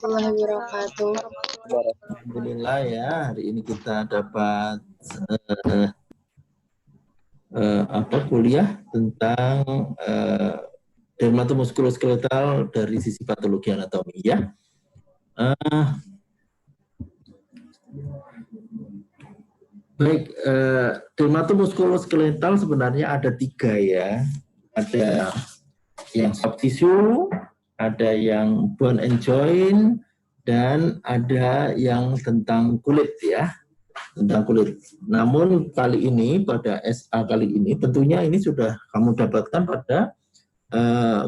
warahmatullahi wabarakatuh. Alhamdulillah ya, hari ini kita dapat kuliah tentang dermatomuskuloskeletal dari sisi patologi anatomi ya. Baik, dermatomuskuloskeletal sebenarnya ada 3 ya. Ada yang soft tissue, ada yang bone and joint, dan ada yang tentang kulit ya. Tentang kulit. Namun kali ini pada SA kali ini tentunya ini sudah kamu dapatkan pada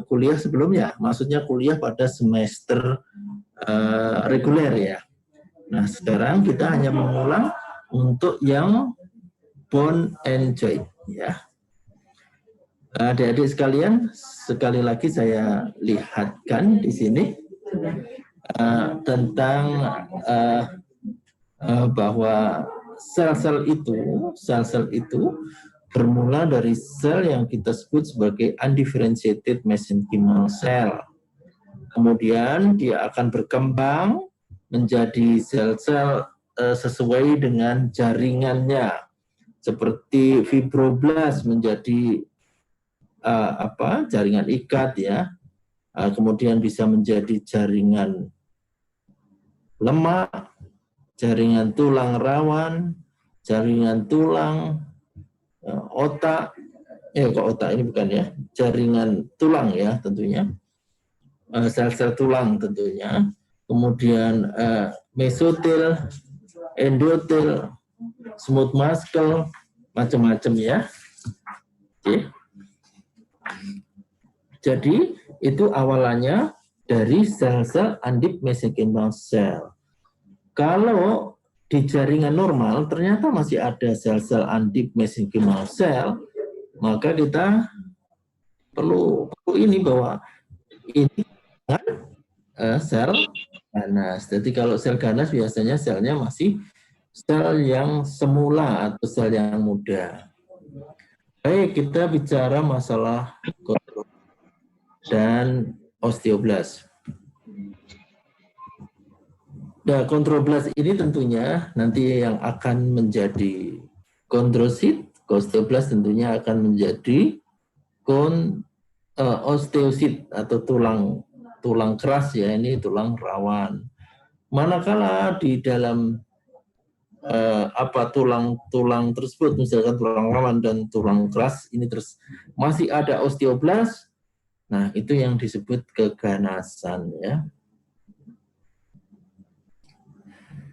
kuliah sebelumnya, maksudnya kuliah pada semester reguler ya. Nah sekarang kita hanya mengulang untuk yang bone and joint ya. Adik-adik sekalian, sekali lagi saya lihatkan di sini tentang bahwa sel-sel itu bermula dari sel yang kita sebut sebagai undifferentiated mesenchymal cell. Kemudian dia akan berkembang menjadi sel-sel sesuai dengan jaringannya, seperti fibroblast menjadi jaringan ikat ya, kemudian bisa menjadi jaringan lemak, jaringan tulang rawan, jaringan tulang, otak, kok otak ini bukan ya, jaringan tulang ya tentunya, sel-sel tulang tentunya, kemudian mesotel, endotel, smooth muscle, macam-macam ya. Oke. Jadi itu awalannya dari sel-sel undip mesenchymal cell. Kalau di jaringan normal ternyata masih ada sel-sel undip mesenchymal cell, maka kita perlu ini bahwa ini sel ganas. Jadi kalau sel ganas biasanya selnya masih sel yang semula atau sel yang muda. Baik, kita bicara masalah dan osteoblast. Nah, kontroblas ini tentunya nanti yang akan menjadi kondrosit, osteoblast tentunya akan menjadi osteosit atau tulang keras ya, ini tulang rawan. Manakala di dalam tulang tersebut, misalkan tulang rawan dan tulang keras ini terus masih ada osteoblast, nah itu yang disebut keganasan ya.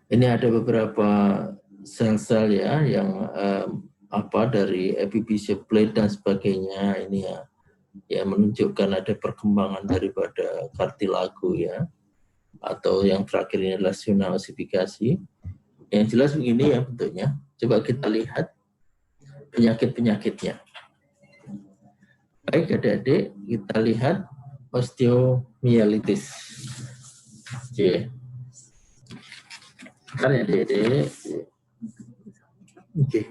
Ini ada beberapa sel-sel ya yang dari epiphyseal plate dan sebagainya ini ya menunjukkan ada perkembangan daripada kartilago ya, atau yang terakhir ini adalah zona osifikasi. Yang jelas begini ya bentuknya. Coba kita lihat penyakit-penyakitnya. Baik adik-adik, kita lihat osteomyelitis. Oke. Bentar ya adik-adik. Oke.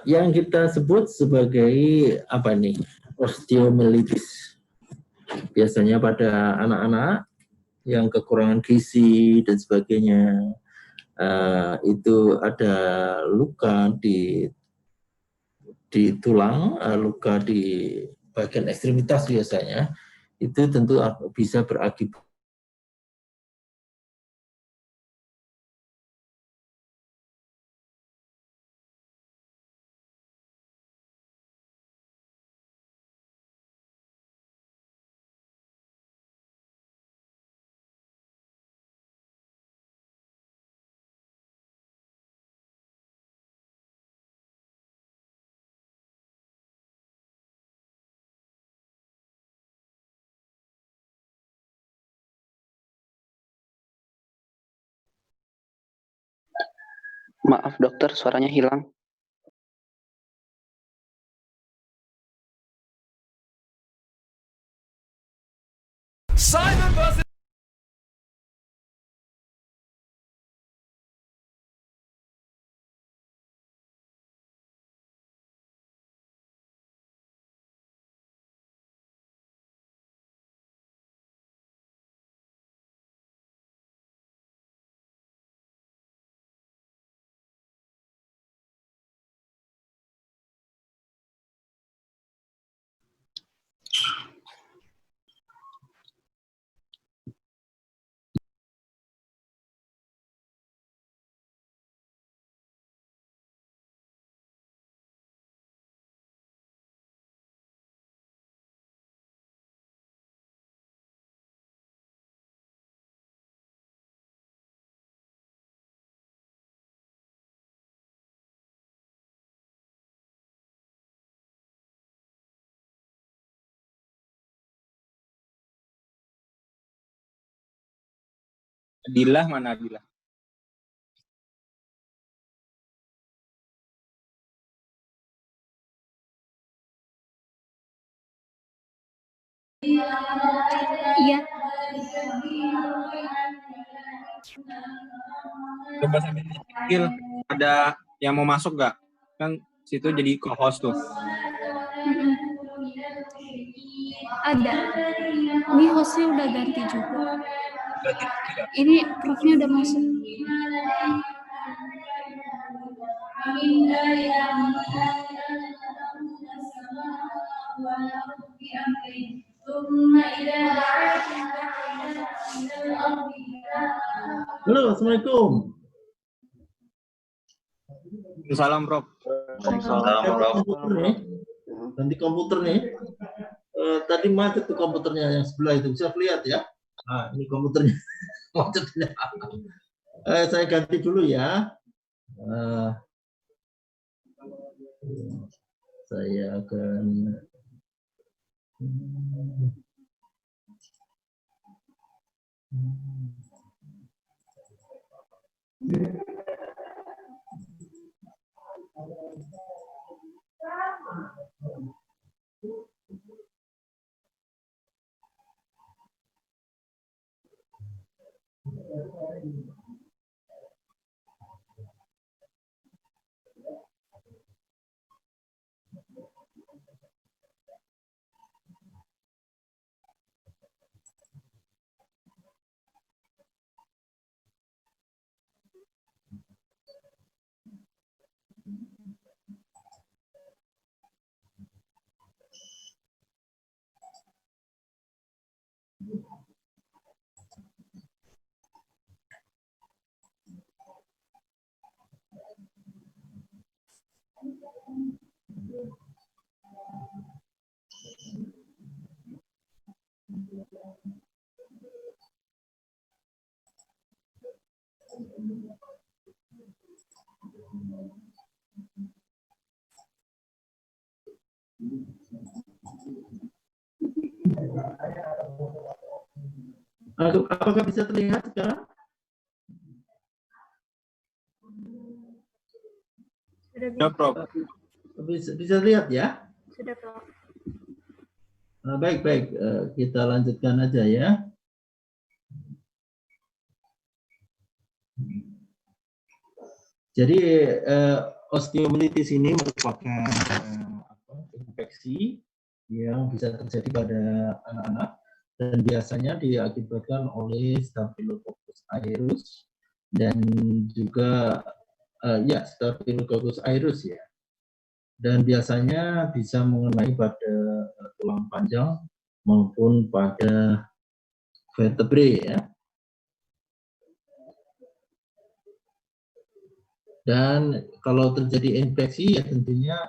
Yang kita sebut sebagai apa nih? Osteomyelitis. Biasanya pada anak-anak yang kekurangan gizi dan sebagainya, itu ada luka di tulang, luka di bagian ekstremitas biasanya, itu tentu bisa berakibat Maaf dokter, suaranya hilang. Simon Adilah, mana Adilah? Iya. Coba sambil kecil, ada yang mau masuk nggak? Kan situ jadi co-host tuh. Ada. Ini hostnya udah ganti juga. Ini proofnya udah masuk. Halo, Assalamualaikum. Salam, Prof. Ganti komputer nih. Tadi macet tuh komputernya yang sebelah itu, bisa lihat ya. Nah, ini komputernya macetnya. Saya ganti dulu ya. Saya akan apakah bisa terlihat sekarang? Ya, Prof. Bisa lihat ya? Sudah, Prof. Baik, kita lanjutkan aja ya. Jadi osteomielitis ini merupakan infeksi yang bisa terjadi pada anak-anak dan biasanya diakibatkan oleh Staphylococcus aureus dan juga Staphylococcus aureus ya. Dan biasanya bisa mengenai pada tulang panjang maupun pada vertebrae ya. Dan kalau terjadi infeksi ya tentunya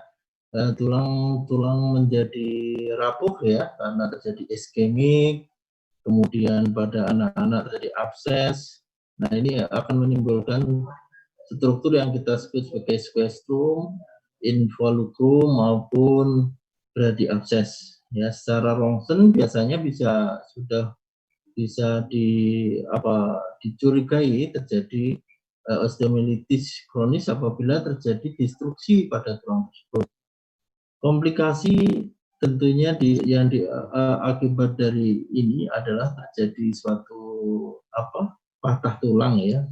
tulang menjadi rapuh ya karena terjadi iskemik, kemudian pada anak-anak terjadi abses. Nah ini akan menimbulkan struktur yang kita sebut sebagai squamous, involucrum maupun bradiabses. Ya secara rongsen biasanya sudah bisa dicurigai terjadi osteomielitis kronis apabila terjadi destruksi pada tulang tersebut. Komplikasi tentunya akibat dari ini adalah terjadi suatu patah tulang ya.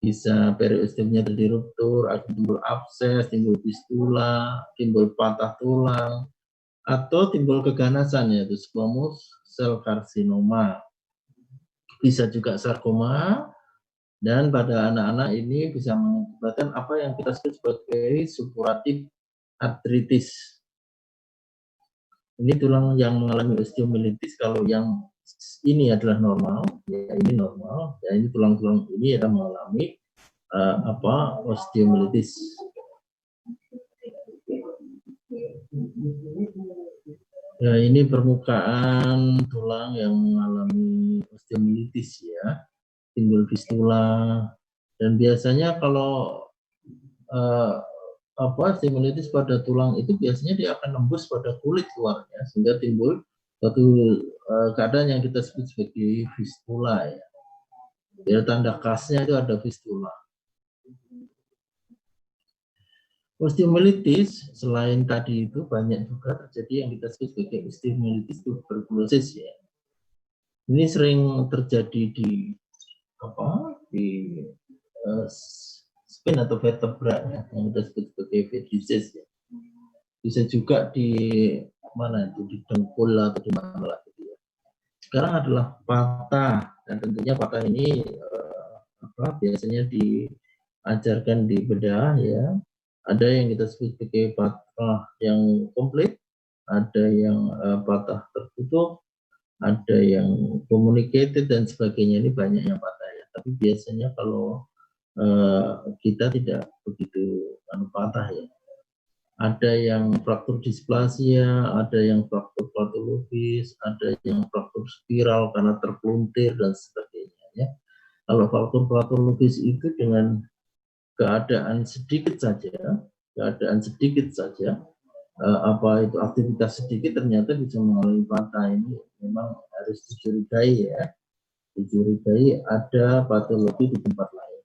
Bisa periosteumnya terjadi ruptur, timbul abses, timbul fistula, timbul patah tulang, atau timbul keganasan yaitu squamous cell carcinoma. Bisa juga sarkoma. Dan pada anak-anak ini bisa mengakibatkan apa yang kita sebut sebagai suppurative arthritis. Ini tulang yang mengalami osteomielitis. Kalau yang ini adalah normal, ya ini normal. Ya ini tulang-tulang ini akan mengalami osteomielitis. Ya ini permukaan tulang yang mengalami osteomielitis ya. Timbul fistula dan biasanya kalau osteomielitis pada tulang itu biasanya dia akan nembus pada kulit luarnya sehingga timbul suatu keadaan yang kita sebut sebagai fistula ya. Ya, tanda khasnya itu ada fistula. Osteomyelitis selain tadi itu banyak juga terjadi yang kita sebut sebagai osteomyelitis tuberkulosis ya. Ini sering terjadi di spine atau vertebra ya, yang kita sebut sebagai vertices ya. Bisa juga di mana itu, di dengkul atau di mana lah gitu ya. Sekarang adalah patah, dan tentunya patah ini biasanya diajarkan di bedah ya. Ada yang kita sebut sebagai patah yang komplit, ada yang patah tertutup, ada yang communicated dan sebagainya. Ini banyak yang patah ya. Tapi biasanya kalau kita tidak begitu patah ya. Ada yang fraktur displasia, ada yang fraktur patologis, ada yang fraktur spiral karena terpelintir dan sebagainya ya. Kalau fraktur patologis itu dengan keadaan sedikit saja, itu aktivitas sedikit ternyata bisa mengalami patah. Ini memang harus dicurigai ya, dicurigai ada patologi di tempat lain.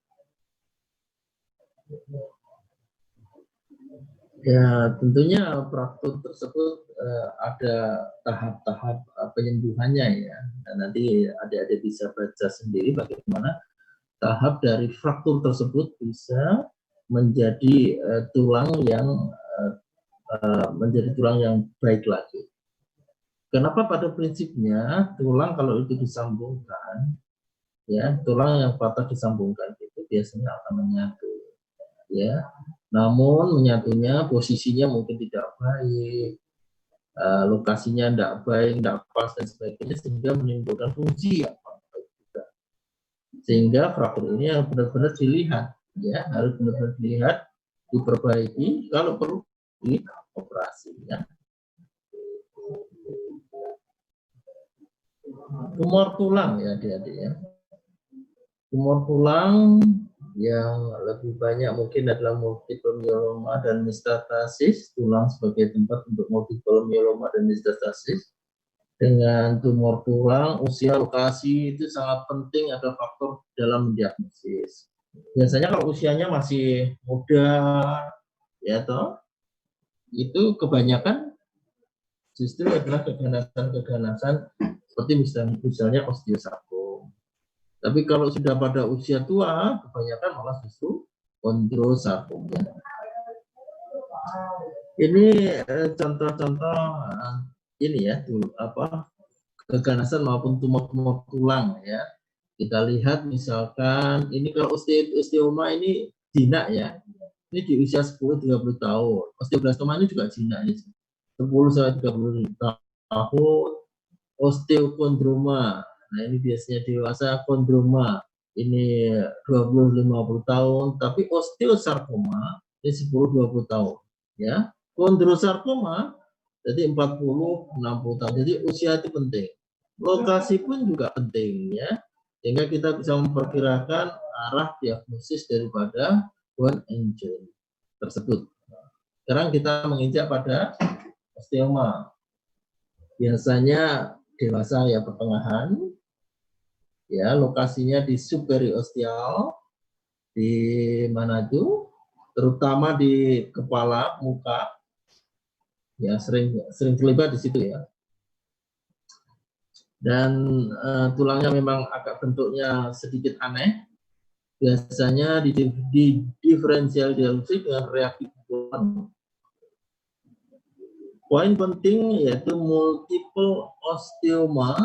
Ya, tentunya fraktur tersebut ada tahap-tahap penyembuhannya ya. Dan nanti adik-adik bisa baca sendiri bagaimana tahap dari fraktur tersebut bisa menjadi tulang yang baik lagi. Kenapa pada prinsipnya tulang kalau itu disambungkan, ya tulang yang patah disambungkan itu biasanya akan menyatu, ya. Namun menyatunya posisinya mungkin tidak baik, lokasinya tidak baik, tidak pas dan sebagainya, sehingga menimbulkan fungsi yang baik juga. Sehingga fraktur ini yang benar-benar dilihat, ya harus benar-benar dilihat, diperbaiki, kalau perlu dioperasi. Ya. Tumor tulang ya adik-adik ya. Tumor tulang yang lebih banyak mungkin adalah multiple myeloma dan metastasis. Tulang sebagai tempat untuk multiple myeloma dan metastasis. Dengan tumor tulang, usia, lokasi itu sangat penting, ada faktor dalam diagnosis. Biasanya kalau usianya masih muda, ya toh, itu kebanyakan justru adalah keganasan seperti misalnya osteosarkom. Tapi kalau sudah pada usia tua, kebanyakan malah justru kondrosarkom. Ini contoh-contoh ini ya, keganasan maupun tumor-tumor tulang ya. Kita lihat misalkan ini kalau osteoma ini jinak ya. Ini di usia 10-30 tahun. Osteoblastoma ini juga jinak ya. 10-30 tahun. Osteokondroma. Nah, ini biasanya dewasa. Kondroma ini 20-50 tahun, tapi osteosarkoma ini 10-20 tahun ya. Kondrosarkoma jadi 40-60 tahun. Jadi usia itu penting. Lokasi pun juga penting ya. Sehingga kita bisa memperkirakan arah diagnosis daripada bone and joint tersebut. Sekarang kita menginjak pada osteoma. Biasanya dewasa ya pertengahan. Ya, lokasinya di superiosteal. Di mana itu? Terutama di kepala, muka. Ya, sering terlibat di situ ya. Dan tulangnya memang agak bentuknya sedikit aneh. Biasanya di diferensial diagnosis dengan reaktif. Poin penting yaitu multiple osteoma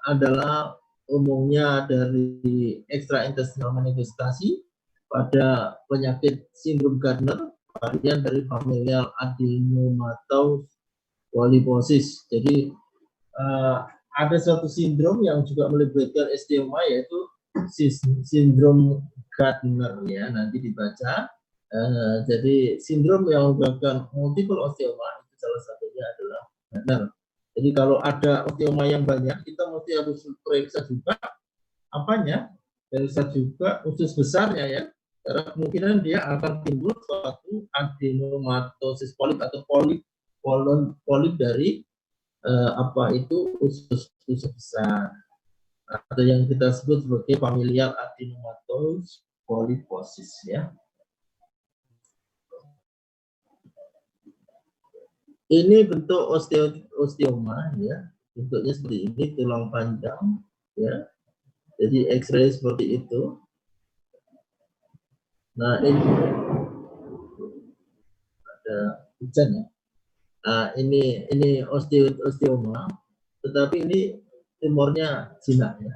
adalah umumnya dari extraintestinal manifestasi pada penyakit sindrom Gardner, varian dari familial adenomatous polyposis. Jadi ada suatu sindrom yang juga melibatkan osteoma yaitu sindrom Gardner ya, nanti dibaca. Jadi sindrom yang menyebabkan multiple osteoma itu salah satunya adalah Gardner. Jadi kalau ada osteoma yang banyak, kita mesti harus periksa juga apanya, periksa juga usus besarnya ya. Karena kemungkinan dia akan timbul suatu adenomatosis polip atau polip dari usus besar. atau yang kita sebut sebagai familial adenomatosis polyposis ya. Ini bentuk osteoma ya, bentuknya seperti ini, tulang panjang ya. Jadi X-ray seperti itu. Nah, ini ada hujan ya. Nah, ini osteoma, tetapi ini tumornya jinak ya.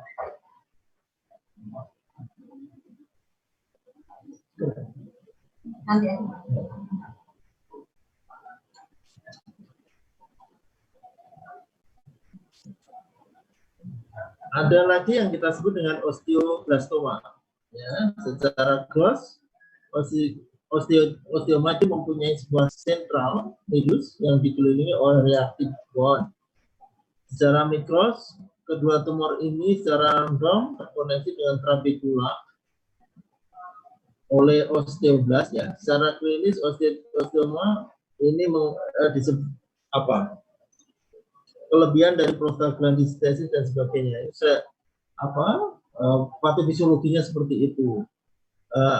Ada lagi yang kita sebut dengan osteoblastoma. Ya, secara gross, osteoma itu mempunyai sebuah sentral nidus yang dikelilingi oleh reaktif bone. Secara mikros, kedua tumor ini secara random terkoneksi dengan trabekula oleh osteoblast ya. Secara klinis osteoma ini disebut apa? Kelebihan dari prostaglandinosis dan sebagainya. Patofisiologinya seperti itu.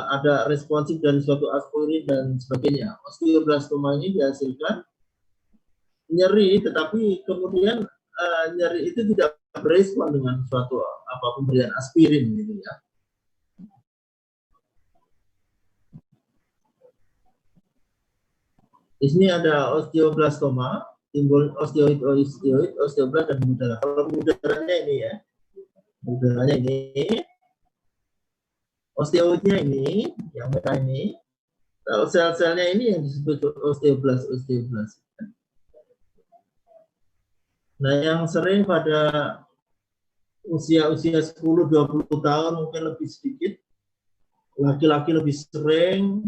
Ada responsif dari suatu aspirin dan sebagainya. Osteoblastoma ini dihasilkan nyeri, tetapi kemudian nyeri itu tidak berespon dengan suatu pemberian aspirin gitu ya. Di sini ada osteoblastoma, timbul osteoid, osteoblast dan pembuluh. Kalau pembuluhnya ini ya, pembuluhnya ini, osteoidnya ini, yang merah ini, kalau sel-selnya ini yang disebut osteoblast. Nah, yang sering pada usia 10-20 tahun mungkin lebih sedikit, laki-laki lebih sering,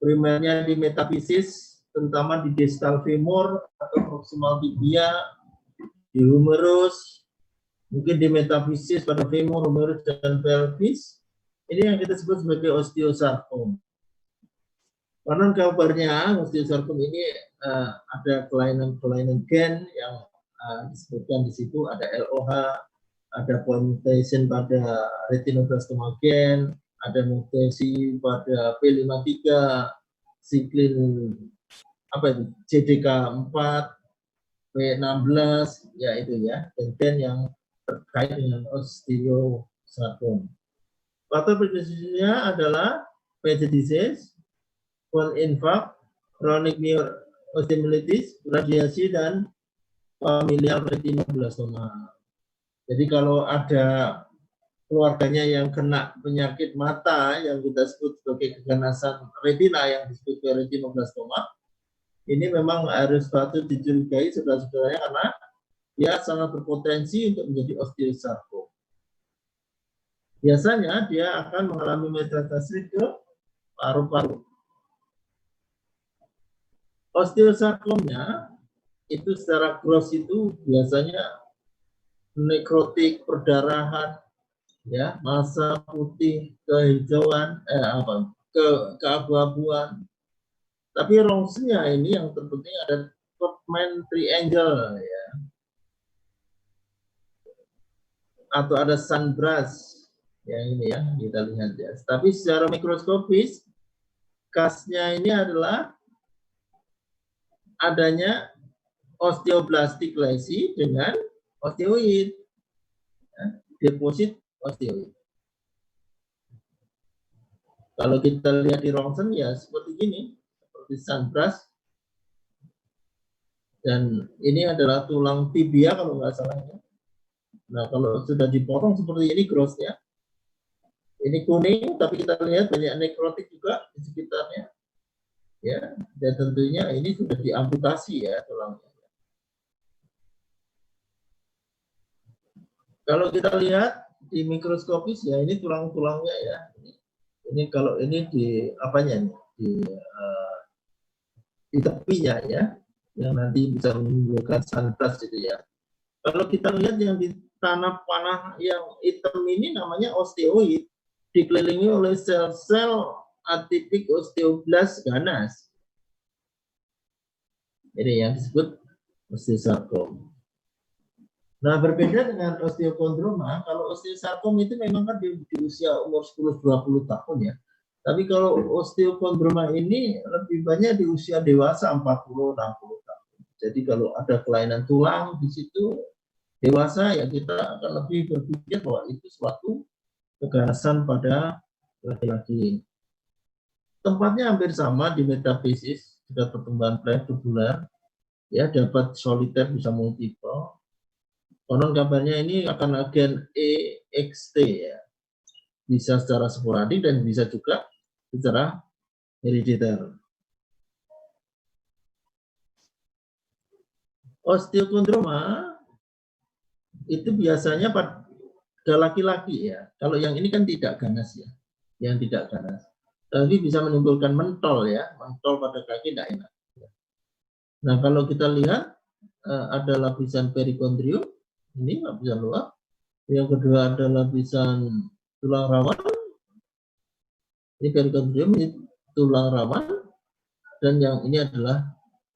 primernya di metafisis, terutama di distal femur atau proximal tibia, di humerus, mungkin di metafisis pada femur, humerus, dan pelvis. Ini yang kita sebut sebagai osteosarkom. Konon kabarnya osteosarkom ini ada kelainan gen yang disebutkan di situ, ada LOH, ada point mutation pada retinoblastoma gen, ada mutasi pada P53, siklin JDK4, P16, ya itu ya, gen yang terkait dengan osteosarkom. Patofisiologinya adalah prejudices, bone infarct, chronic osteomyelitis, radiasi, dan familial retinoblastoma. Jadi kalau ada keluarganya yang kena penyakit mata yang kita sebut sebagai keganasan retina yang disebut retinoblastoma, ini memang harus patut dicurigai saudara-saudaranya karena dia sangat berpotensi untuk menjadi osteosarkom. Biasanya dia akan mengalami metastasi ke paru-paru. Osteosarkomnya itu secara gross itu biasanya nekrotik, perdarahan, ya, massa putih, kehijauan, keabu-abuan. Tapi rongsnya ini yang terpenting ada Topman triangle, ya, atau ada sunburst, yang ini ya kita lihat ya. Tapi secara mikroskopis, khasnya ini adalah adanya osteoblastic lesi dengan osteoid, ya, deposit osteoid. Kalau kita lihat di rongsen ya seperti gini, seperti sunburst. Dan ini adalah tulang tibia kalau nggak salah ya. Nah, kalau sudah dipotong seperti ini gross ya. Ini kuning, tapi kita lihat banyak nekrotik juga di sekitarnya. Ya, dan tentunya ini sudah diamputasi ya tulangnya. Kalau kita lihat di mikroskopis ya ini tulang-tulangnya ya. Ini kalau ini di apanya nih? Di tepinya ya, yang nanti bisa menimbulkan sunburst itu ya. Kalau kita lihat yang di tanah panah yang hitam ini namanya osteoid, dikelilingi oleh sel-sel atipik osteoblast ganas. Ini yang disebut osteosarkom. Nah, berbeda dengan osteokondroma, kalau osteosarkom itu memang kan di usia umur 10-20 tahun ya. Tapi kalau osteokondroma ini lebih banyak di usia dewasa 40-60 tahun. Jadi kalau ada kelainan tulang di situ dewasa ya kita akan lebih berpikir bahwa itu suatu keganasan pada laki-laki. Tempatnya hampir sama di metafisis, juga pertumbuhan pretubular, ya dapat soliter bisa multiple. Konon kabarnya ini akan agen EXT ya, bisa secara sporadik dan bisa juga secara herediter. Osteokondroma itu biasanya pada laki-laki ya. Kalau yang ini kan tidak ganas ya, yang tidak ganas. Tapi bisa menimbulkan mentol ya, mentol pada kaki tidak enak. Nah kalau kita lihat ada lapisan perikondrium, ini lapisan luar. Yang kedua ada lapisan tulang rawan. Ini perikondrium, ini tulang rawan, dan yang ini adalah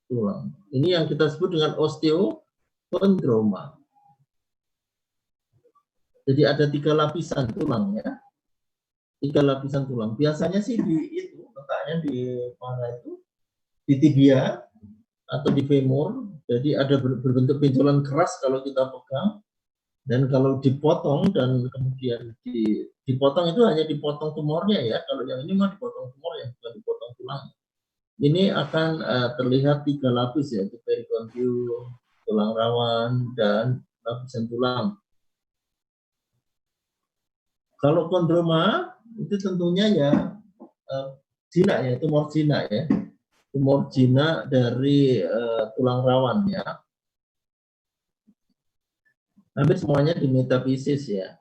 tulang. Ini yang kita sebut dengan osteokondroma. Jadi ada 3 lapisan tulang ya, 3 lapisan tulang. Biasanya sih di itu letaknya di mana itu, di tibia atau di femur. Jadi ada berbentuk benjolan keras kalau kita pegang. Dan kalau dipotong dan kemudian dipotong itu hanya dipotong tumornya ya. Kalau yang ini mah dipotong tumornya, bukan dipotong tulang. Ini akan terlihat 3 lapis ya, perikondrium, tulang rawan, dan lapisan tulang. Kalau kondroma itu tentunya ya jinak ya, tumor jinak ya, tumor jinak dari tulang rawan ya. Hampir semuanya di metafisis ya,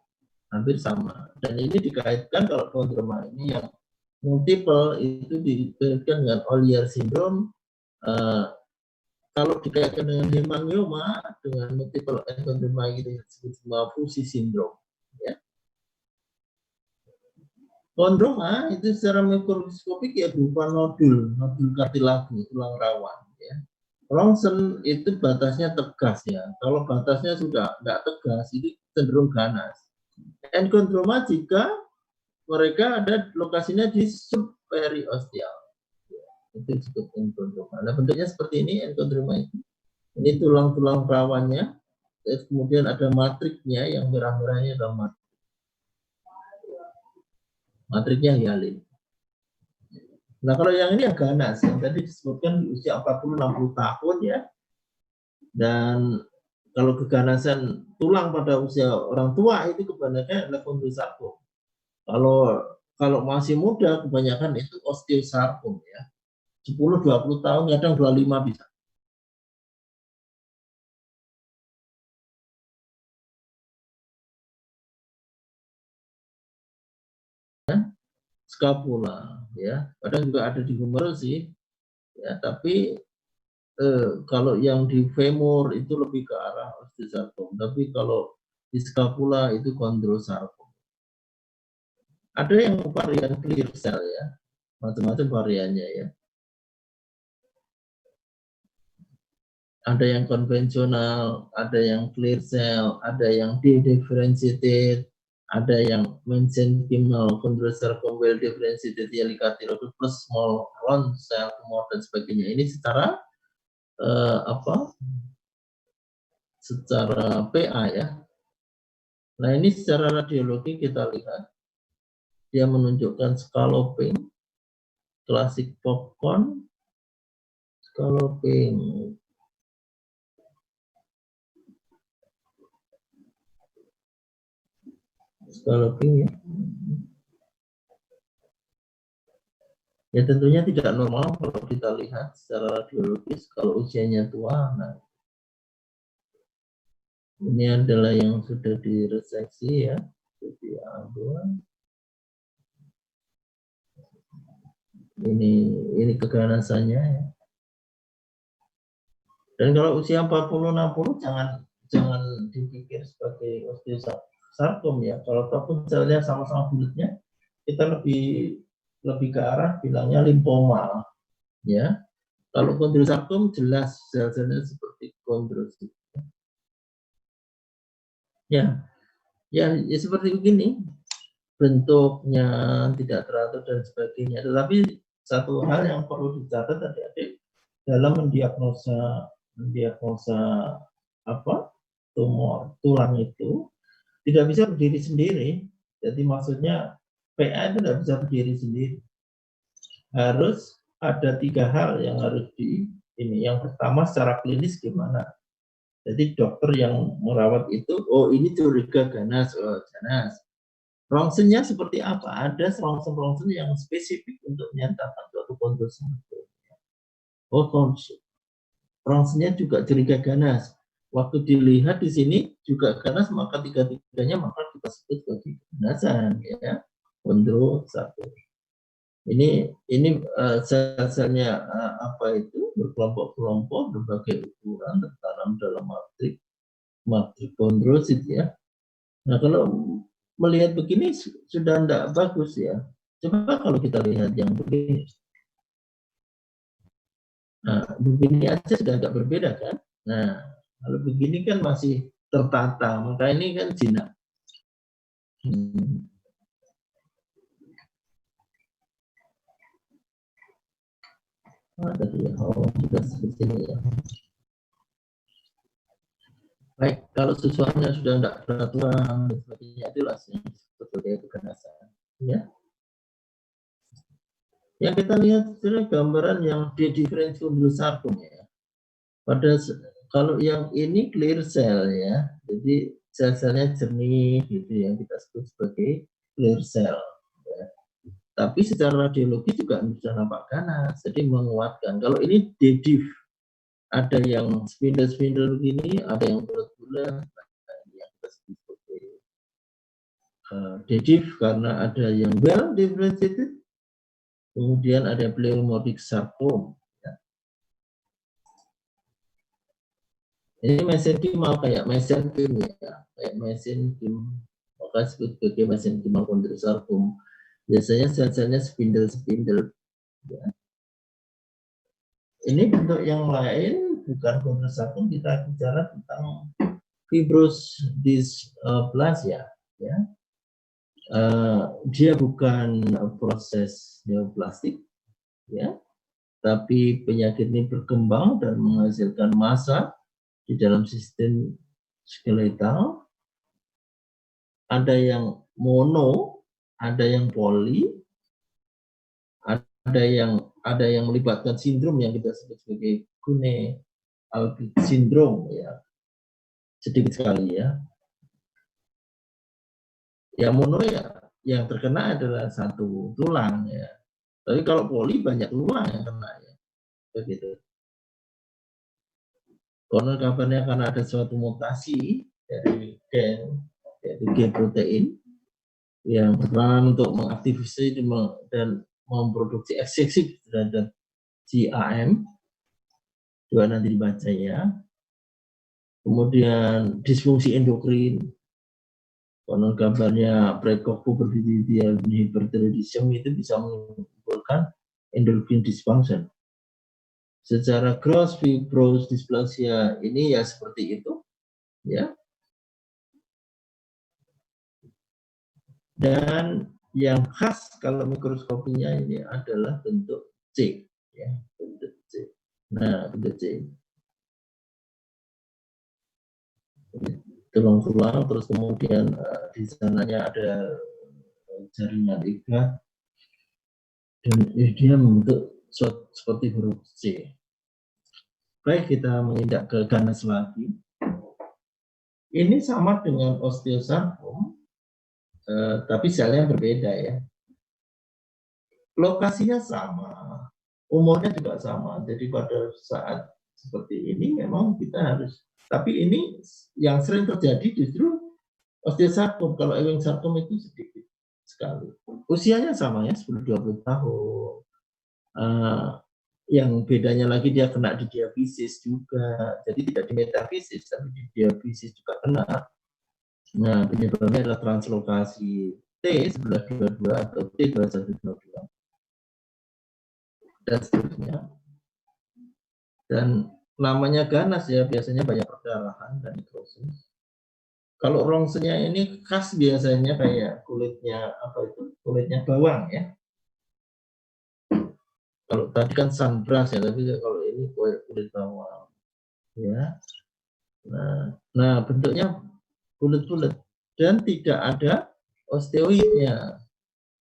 hampir sama. Dan ini dikaitkan kalau kondroma ini yang multiple itu dikaitkan dengan Ollier syndrome. Kalau dikaitkan dengan hemangioma, dengan multiple endoderma itu disebut fusi syndrome. Ya. Kondroma itu secara mikroskopik ya berupa nodul kartilage, tulang rawan. Ya. Ronsen itu batasnya tegas ya. Kalau batasnya sudah tidak tegas, itu cenderung ganas. Enkondroma jika mereka ada lokasinya di subperiosteal. Itu disebut enkondroma. Nah bentuknya seperti ini enkondroma itu. Ini tulang-tulang rawannya. Kemudian ada matriknya yang merah-merahnya adalah matrik. Matriknya hialin. Nah kalau yang ini yang ganas, yang tadi disebutkan di usia 40-60 tahun ya. Dan kalau keganasan tulang pada usia orang tua itu kebanyakan adalah kondrosarkom. Kalau masih muda kebanyakan itu osteosarkom ya. 10-20 tahun, kadang 25 bisa. Skapula ya, kadang juga ada di humerus sih ya, tapi kalau yang di femur itu lebih ke arah osteosarkom, tapi kalau di skapula itu kondrosarkom. Ada yang varian clear cell ya, macam-macam variannya ya. Ada yang konvensional, ada yang clear cell, ada yang dedifferentiated, ada yang mesenchymal chondrosarcoma well differentiated helicatiroid plus small round cell tumor dan sebagainya. Ini secara secara PA ya. Nah ini secara radiologi kita lihat dia menunjukkan scalloping, classic popcorn, scalloping. Scalloping ya. Ya tentunya tidak normal kalau kita lihat secara radiologis kalau usianya tua. Nah, ini adalah yang sudah direseksi ya, jadi A2. Ini keganasannya ya. Dan kalau usia 40-60 jangan dipikir sebagai osteosarkom ya. Kalau ataupun selnya sama-sama bulatnya, kita lebih ke arah bilangnya limfoma ya. Kalau kondrosarkom jelas sel-selnya seperti kondrosit. Ya seperti begini, bentuknya tidak teratur dan sebagainya. Tetapi satu hal yang perlu dicatat adik-adik dalam mendiagnosa apa tumor tulang itu tidak bisa berdiri sendiri. Jadi maksudnya PA itu tidak bisa berdiri sendiri. Harus ada 3 hal yang harus ini. Yang pertama secara klinis gimana? Jadi dokter yang merawat itu, oh ini curiga ganas, oh ganas. Rongsennya seperti apa? Ada rongsen-rongsen yang spesifik untuk menyatakan suatu kondisi. Oh, rongsennya juga curiga ganas. Waktu dilihat di sini juga ganas, maka tiga-tiganya maka kita sebut sebagai keganasan, ya. Kondro 1. Ini sel-selnya apa itu berkelompok-kelompok berbagai ukuran tertanam dalam matrik kondrosit, ya. Nah, kalau melihat begini sudah tidak bagus, ya. Coba kalau kita lihat yang begini. Nah, begini aja sudah agak berbeda kan. Nah, kalau begini kan masih tertata, maka ini kan jinak. Tadi ya, sudah seperti ini ya. Baik, kalau sesuatunya sudah tidak beraturan dan sebagainya, itulah yang disebut sebagai keganasan. Ya. Yang kita lihat adalah gambaran yang differential ya. Kalau yang ini clear cell, ya, jadi sel-selnya jernih gitu yang kita sebut sebagai clear cell. Ya. Tapi secara radiologi juga bisa nampak ganas, jadi menguatkan. Kalau ini dediff, ada yang spindle-spindle begini, ada yang bulat-bulat, yang kita sebut sebagai dediff karena ada yang well differentiated, kemudian ada pleomorphic sarcoma. Ya. Ini mesenkimal kayak mesenkim, ya, kayak mesenkim, maka disebut sebagai mesenkimal chondrosarcoma. Biasanya sel-selnya spindle-spindle. Ya. Ini bentuk yang lain, bukan chondrosarcoma, kita bicara tentang fibrous dysplasia. Ya. Dia bukan proses neoplastik, ya, tapi penyakit ini berkembang dan menghasilkan massa di dalam sistem skeletal. Ada yang mono, ada yang poli, ada yang melibatkan sindrom yang kita sebut sebagai Kuhne-Albrecht syndrome, ya, sedikit sekali, ya. Yang mono, ya, yang terkena adalah satu tulang, ya. Tapi kalau poli banyak tulang yang kena, ya, begitu. Konon kabarnya karena ada suatu mutasi dari gen, yaitu gen protein yang berperan untuk mengaktifasi dan memproduksi ekseksi terhadap GAM, juga nanti dibaca, ya. Kemudian disfungsi endokrin, konon kabarnya precopuberty hyperthyroidism itu bisa menimbulkan endokrin dysfunction. Secara gross fibrous dysplasia ini ya seperti itu, ya. Dan yang khas kalau mikroskopinya ini adalah bentuk C, ya, bentuk C. Nah, bentuk C. Tulang-tulang, terus kemudian di sananya ada jaringan ikat, dan dia membentuk seperti huruf C. Baik, kita menginjak ke ganas lagi. Ini sama dengan osteosarkom, tapi selnya berbeda, ya. Lokasinya sama, umurnya juga sama. Jadi pada saat seperti ini memang kita harus, tapi ini yang sering terjadi justru osteosarkom. Kalau Ewing sarkom itu sedikit sekali. Usianya sama, ya, 10-20 tahun. Yang bedanya lagi dia kena di diabetes juga. Jadi tidak di metafisis, tapi di diabetes juga kena. Nah, penyebabnya adalah translokasi T1122 atau T2122 dan seterusnya. Dan namanya ganas, ya, biasanya banyak perdarahan dan nekrosis. Kalau rongsennya ini khas biasanya kayak kulitnya apa itu? Kulitnya bawang ya. Kalau tadi kan sunbrush ya, tapi kalau ini kulit bawang ya. Nah, bentuknya bulat-bulat dan tidak ada osteoidnya.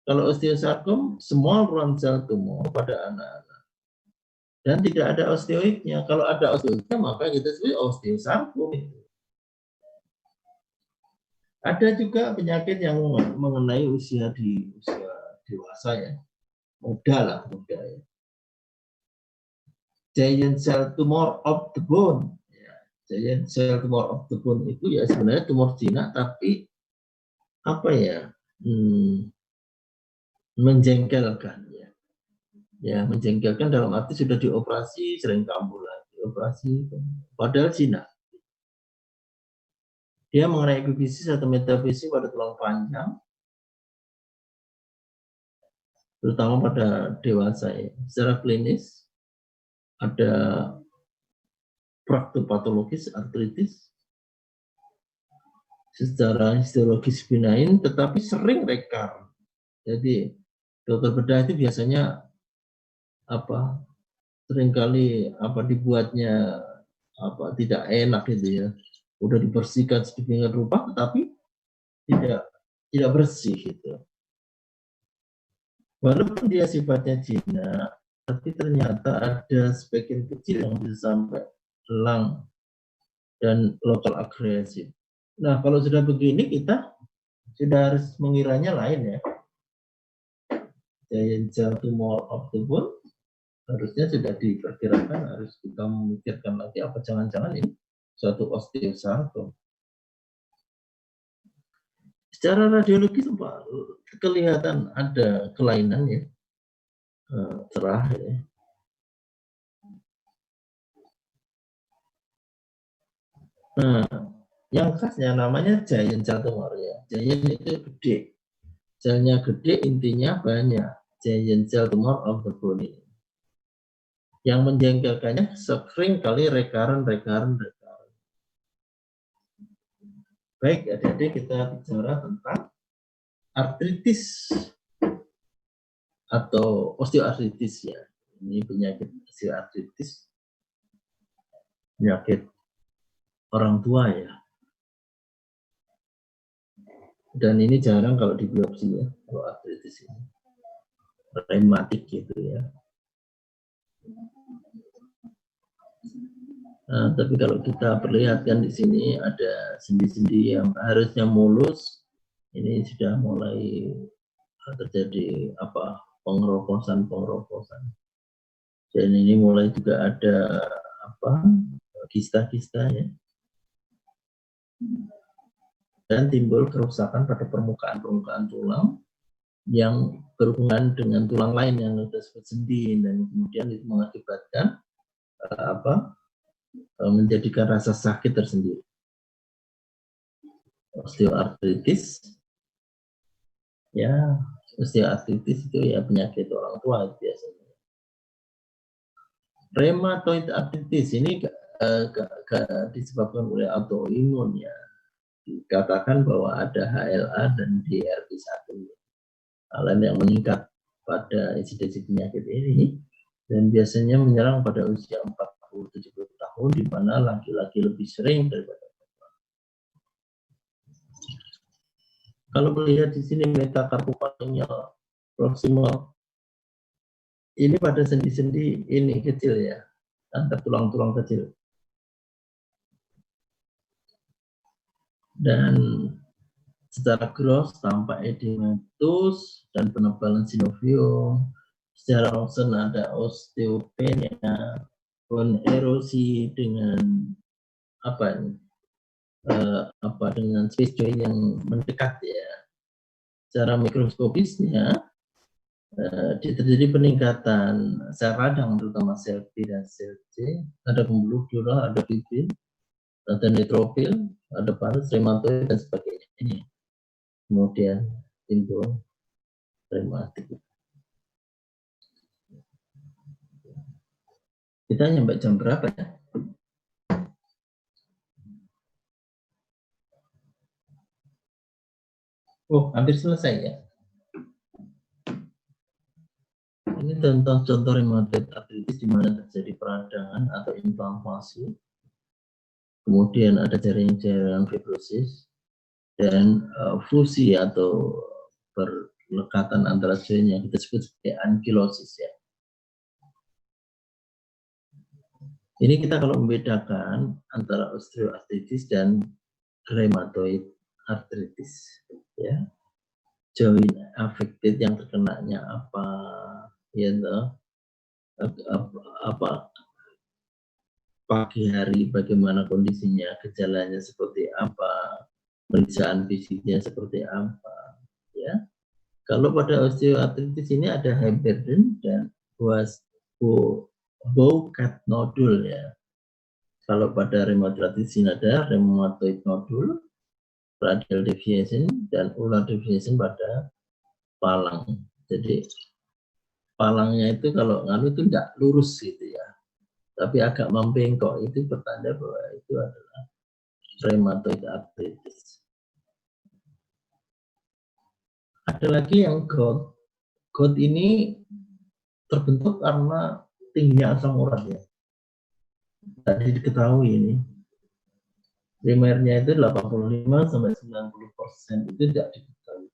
Kalau osteosarkom small round cell tumor pada anak-anak dan tidak ada osteoidnya. Kalau ada osteoidnya maka kita sebut osteosarkom. Ada juga penyakit yang mengenai usia dewasa ya, muda ya. Giant cell tumor of the bone. Ya, giant cell tumor of the bone itu ya sebenarnya tumor jinak tapi apa ya, menjengkelkan ya. Ya menjengkelkan dalam arti sudah dioperasi sering kambuh lagi, operasi padahal jinak. Dia mengenai epifisis atau metafisis pada tulang panjang, terutama pada dewasa ya. Secara klinis ada fraktur patologis artritis, secara histologis benign, tetapi sering rekar. Jadi dokter bedah itu biasanya apa seringkali apa dibuatnya apa tidak enak gitu ya. Udah dibersihkan sedemikian rupa, tetapi tidak bersih gitu. Walaupun dia sifatnya jinak, tapi ternyata ada sebagian kecil yang bisa sampai lung dan lokal agresif. Nah, kalau sudah begini kita sudah harus mengiranya lain ya. Giant cell tumor of the bone harusnya sudah diperkirakan, harus kita memikirkan lagi apa jangan-jangan ini suatu osteosarkom. Secara radiologis kelihatan ada kelainan ya, cerah ya. Nah, yang khasnya namanya giant cell tumor ya. Giant itu gede, selnya gede, intinya banyak. Giant cell tumor of the bone. Yang menjengkelkannya sering kali recurrent. Baik, adik-adik kita bicara tentang artritis atau osteoartritis ya. Ini penyakit osteoartritis, penyakit orang tua ya. Dan ini jarang kalau di biopsi ya, kalau artritis ini. Rematik gitu ya. Nah, tapi kalau kita perlihatkan di sini ada sendi-sendi yang harusnya mulus, ini sudah mulai terjadi apa pengeroposan. Dan ini mulai juga ada apa kista-kista ya. Dan timbul kerusakan pada permukaan tulang yang berhubungan dengan tulang lain yang disebut sendi, dan kemudian itu mengakibatkan menjadikan rasa sakit tersendiri. Osteoartritis ya, osteoartritis itu ya penyakit orang tua biasanya. Rheumatoid arthritis ini disebabkan oleh autoimun ya. Dikatakan bahwa ada HLA dan DRP1 alam yang meningkat pada insidensi penyakit ini, dan biasanya menyerang pada usia 40-70 tahun, di mana laki-laki lebih sering daripada perempuan. Kalau melihat di sini metacarpopharyngeal proximal, ini pada sendi-sendi ini kecil ya, antar tulang-tulang kecil. Dan secara gross tampak edematous dan penebalan sinovium. Secara rongsen ada osteopenia, bone erosi dengan dengan space joint yang mendekat ya. Secara mikroskopisnya terjadi peningkatan sel radang, terutama sel B dan sel C, ada pembuluh dural, ada fibrin, ada neutrofil, ada parus, rheumatoid dan sebagainya. Ini kemudian timbul rematik. Kita nyampe jam berapa ya? Oh, hampir selesai ya. Ini tentang contoh rheumatoid arthritis di mana terjadi peradangan atau inflamasi. Kemudian ada jaringan-jaringan fibrosis dan fusi atau perlekatan antara join yang kita sebut sebagai ankylosis ya. Ini kita kalau membedakan antara osteoartritis dan rheumatoid arthritis ya. Join affected yang terkenanya apa ya apa pagi hari bagaimana kondisinya, gejalanya seperti apa, pemeriksaan fisiknya seperti apa ya. Kalau pada osteoartritis ini ada high burden dan Bowcat nodul ya. Kalau pada rheumatoid arthritis ini ada rheumatoid nodul, radial deviation dan ulnar deviation pada palang. Jadi palangnya itu kalau nganu itu tidak lurus gitu ya, tapi agak membengkok, itu bertanda bahwa itu adalah rheumatoid arthritis. Ada lagi yang GOUT. GOUT ini terbentuk karena tingginya asam urat ya. Tadi diketahui ini. Primernya itu 85 sampai 90% itu tidak diketahui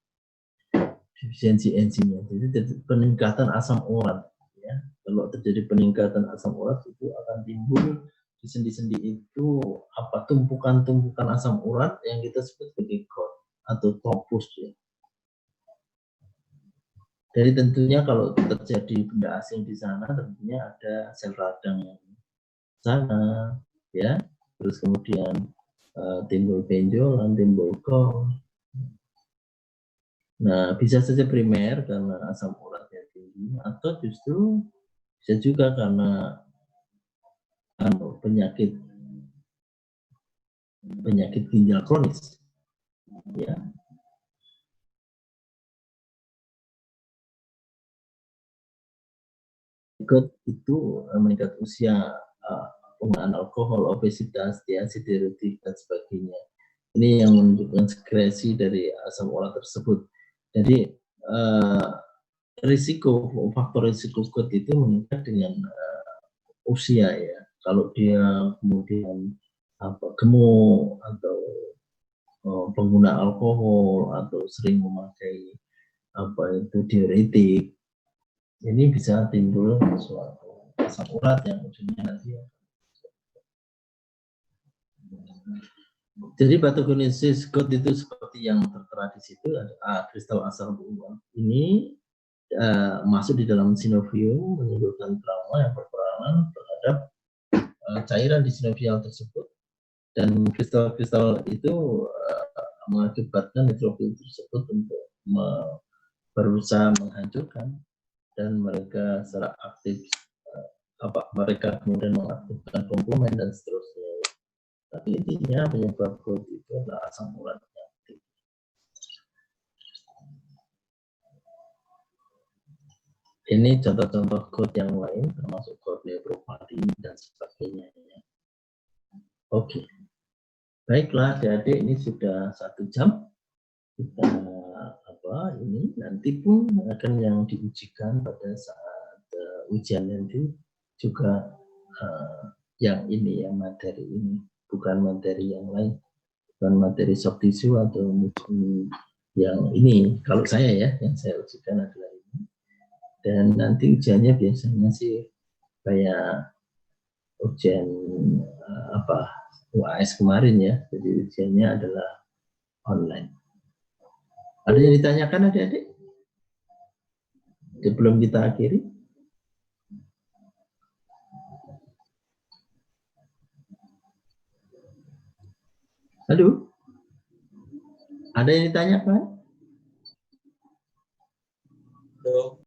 defisiensi enzimnya. Jadi peningkatan asam urat ya. Kalau terjadi peningkatan asam urat itu akan timbul di sendi-sendi itu apa tumpukan-tumpukan asam urat yang kita sebut sebagai GOUT atau topus ya. Jadi tentunya kalau terjadi benda asing di sana, tentunya ada sel radang yang sana, ya. Terus kemudian timbul benjolan, timbul gong. Nah, bisa saja primer karena asam uratnya tinggi, atau justru bisa juga karena penyakit ginjal kronis, ya. GOUT itu meningkat usia, penggunaan alkohol, obesitas, siderotik dan sebagainya. Ini yang menunjukkan sekresi dari asam urat tersebut. Jadi faktor risiko GOUT itu meningkat dengan usia ya. Kalau dia kemudian gemuk atau pengguna alkohol atau sering memakai diuretik, ini bisa timbul suatu asam urat yang ujungnya nanti. Jadi pathogenesis GOUT itu seperti yang tertera di situ, ada kristal asam urat ini masuk di dalam sinovium, menimbulkan trauma yang berperan terhadap cairan di sinovial tersebut, dan kristal-kristal itu mengakibatkan neutrofil tersebut untuk berusaha menghancurkan, dan mereka secara aktif mereka kemudian mengaktifkan komplement dan seterusnya. Tapi intinya penyebab GOUT itu adalah asam urat yang tinggi. Ini contoh-contoh GOUT yang lain, termasuk GOUT nephropathy dan sebagainya. Oke, baiklah adik-adik, ini sudah 1 jam. Kita ini nanti pun akan yang diujikan pada saat ujian nanti juga yang ini, yang materi ini, bukan materi yang lain, bukan materi soft tissue atau yang ini. Kalau saya ya, yang saya ujikan adalah ini. Dan nanti ujiannya biasanya sih kayak ujian UAS kemarin ya. Jadi ujiannya adalah online. Ada yang ditanyakan adik-adik? Sebelum kita akhiri. Aduh, ada yang ditanyakan? Halo.